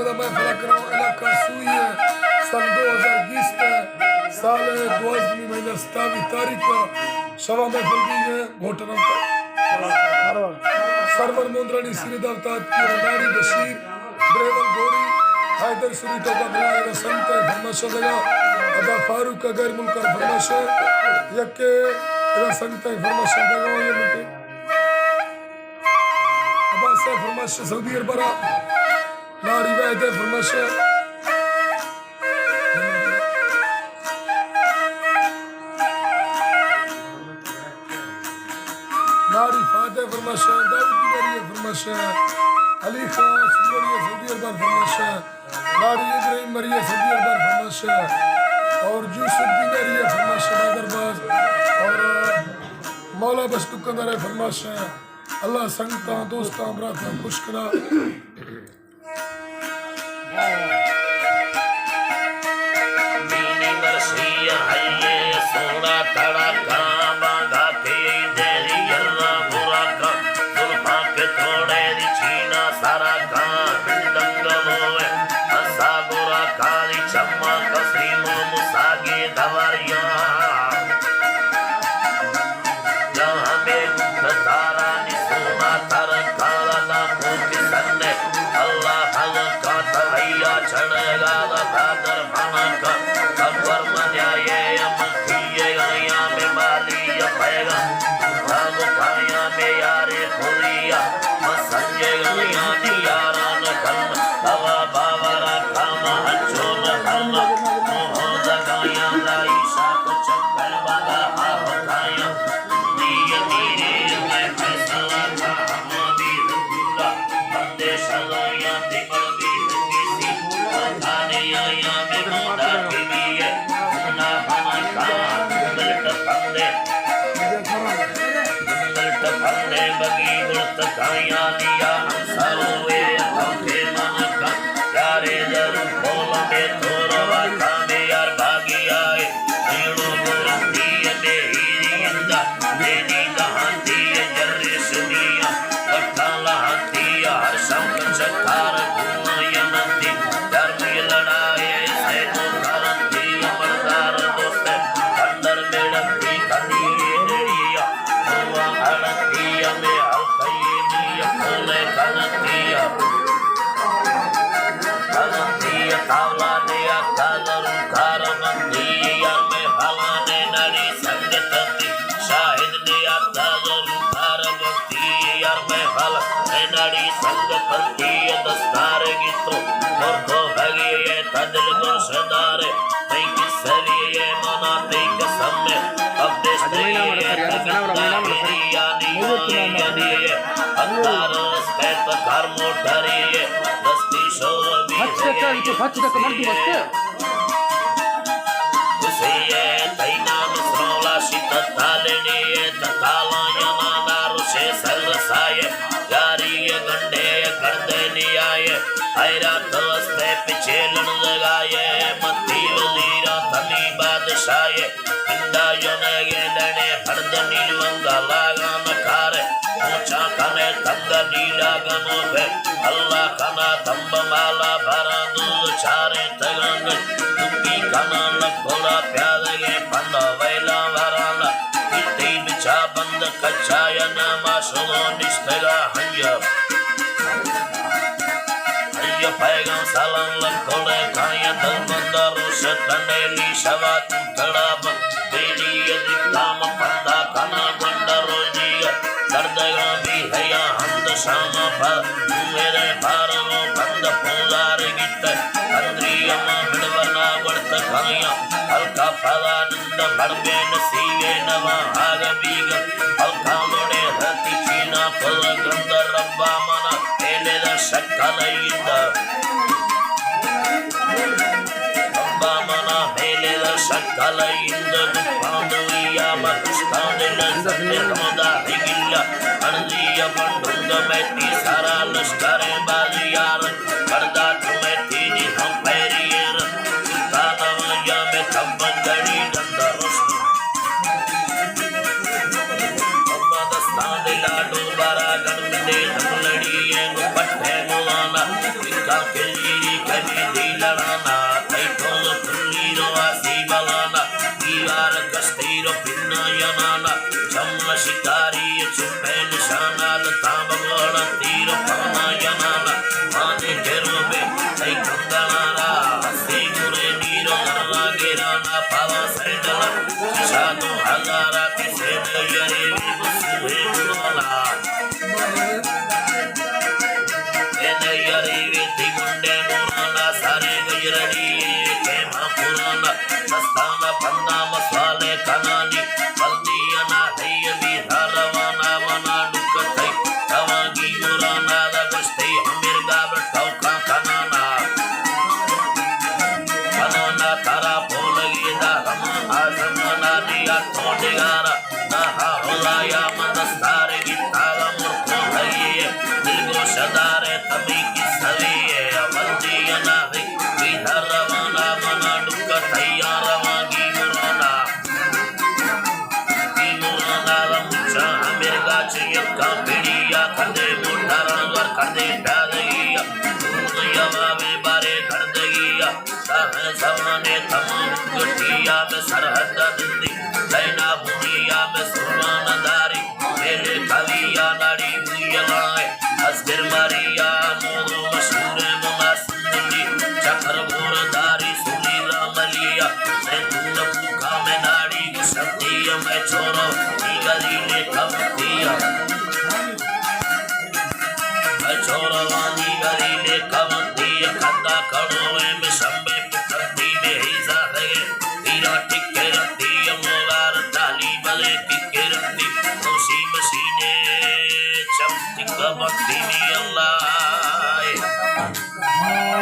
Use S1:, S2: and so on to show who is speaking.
S1: da महफिल करो इलाका सुई सन 2020 साल 12 महीना 27 तारीख शवा महफिल भी है घोटना सरवर मुंद्रानी सिरद अवतार की रंगारी बशीर ड्रेवन गोरी हैदर सुरी टोका बनाएगा संत फरमाशा देगा अदा फारूक का गैर मुल्क फरमाशा यके इधर संत फरमाशा देगा ये मिलते अबा से फरमाशा सऊदी अरबरा नारी वहदे फरमाशा नारी फादे फरमाशा दाऊद मरिया फरमाशा अली खान सुंदरिया सऊदी अरब फरमाशा नारी इब्राहिम मरिया सऊदी अरब फरमाशा और यूसुफ मरिया फरमाशा हैदराबाद और मौला बस दुकानदार फरमाशा अल्लाह संगता दोस्ता बराता खुश करा
S2: मीनी मरसिया हल्ले सोना तड़ा कामा गाते देरी यल्ला बुरा का जुल्फा के थोड़े दी छीना सारा का बिंदंगलोए हंसा बुरा काली चम्मा कसीमो मुसागे दवारिया जहाँ में तारा निसुना तारा काला ना फूकी सन्ने अल्लाह हल का तहैया चढ़ेगा दादर भाना का अकबर मजाए अमखिए आया में माली पैगा भाग खाया में यारे फुलिया मसंजे आया दियारा न कल हवा बावरा काम हंचो न हल मोह जगाया लाई शाक चक्कर वाला आप खाया दिए नीरे में फैसला था हमारी हुआ बंदे शलाया दिमर भी किसी खाने आया में मोड़ा के लिए ना बना का मिलट फंदे बगी गुर्त खाया लिया अंसरोए धोखे मन का यारे जर बोल में थोड़ा खाने यार भागी आए नीड़ो गुरती में हीरी इंदा देनी कहांती जर्रे सुनिया लट्टाला हाथिया हर शंख चकार घुमाया नंदी धर्मी लड़ाए सैनो करंती मरदार दोस्त अंदर में रखी कनी नेड़िया हुआ हड़तिया में हल्कई दिया खोले कनतिया तावला ने आकादरू कारमंदी यार में भला ने नरी संगतती शाहिद ने आकादरू कारमंदी यार में भला ने नरी संगतती दस्तार गित्रो और तो भगी ये तदिल गुरशदारे नहीं किसरी ये मना नहीं कसम में अब देश नहीं ये तदिल यानी यानी ये अंधार स्थित घर मोटरी ये दस्ती शोर
S3: 이렇게 같이 잡고 만들고 왔대.
S2: उसे तैना मिस्रोला शित तालनी तताला यमाना रुषे सरसाय यारी गंडे गर्दे नियाय हैरा तस्ते पीछे लड़ लगाए मत्ती वजीरा तली बादशाह इंदा यने लड़े हरद नीलवंगा लागा नखारे ऊंचा कने तंग नीला गनो पे अल्लाह कना तंब माला भरा दूध चारे तगंग तुकी कना लखोला प्यादगे पंडा वैला वराला इत्ती बिचा बंद कच्चाया नामा सुनो निष्ठगा हंया हंया पैगम सलाम लखोले काया दल बंदा रुष तंडेली शवा तुकड़ाब देली यदिकाम पंडा कना बंदा रोजिया दर्दगा भी हया हंद शाम पर मेरे भारो बंद फूलार गिट्ट अंद्रियम बिड़वना वर्त खाया हल्का फलानंद मड़बे नसीवे नवा आग बीग हल्का मोड़े हती चीना फल गंध रब्बा मना एले द शक्कल इंद रब्बा मना एले द शक्कल इंद गुपांडविया मकुष्टांडिल सत्य कमदा हिगिल्ल अनदिय पंडुंग मैती सारा लश्करे बाजियार करदा तुम्हें तीनी हम पैरियर सुल्तानवया में कब्बन गड़ी डंडा रुष्ट अब्बा दस्तान लाडो बारा गण में दे हम लड़िए पट्टे मुलाना इनका के चंदा मसाले कनानी बल्दियना हैय विधारवाना वना डुकथै तवागी मुराना दगस्ते हमिर गाब टौका कनाना कनाना तारा बोलगी दा हम आजमना दिया तोड़ेगारा ना होलाया मंदस्तार गितारा मुर्को हैय दिलगो सदारे तभी की सविये बल्दियना है विधारवाना वना डुकथै यारवागी मुराना यक्का पिड़िया खंदे मोटारंगर खंदे डालगिया दुनिया में बारे कर दगिया साहे जमाने तमाम गुटिया में सरहद दिंदी लैना बुनिया में सोना नदारी मेरे कलिया नाड़ी बुयलाए अस्कर मारिया मोदो मशहूर मुनासिंदी चक्र घोरदारी सुनीला मलिया मैं दूर भूखा में नाड़ी गुस्तिया मैं छोरो गली ने कमतिया छोरवानी गली ने कमतिया खंदा कड़ोए में शंबे पुतर्दी में हिजा है तीरा टिके रती मोगार डाली बले टिके रती खुशी मशीने चमती कमती अल्लाह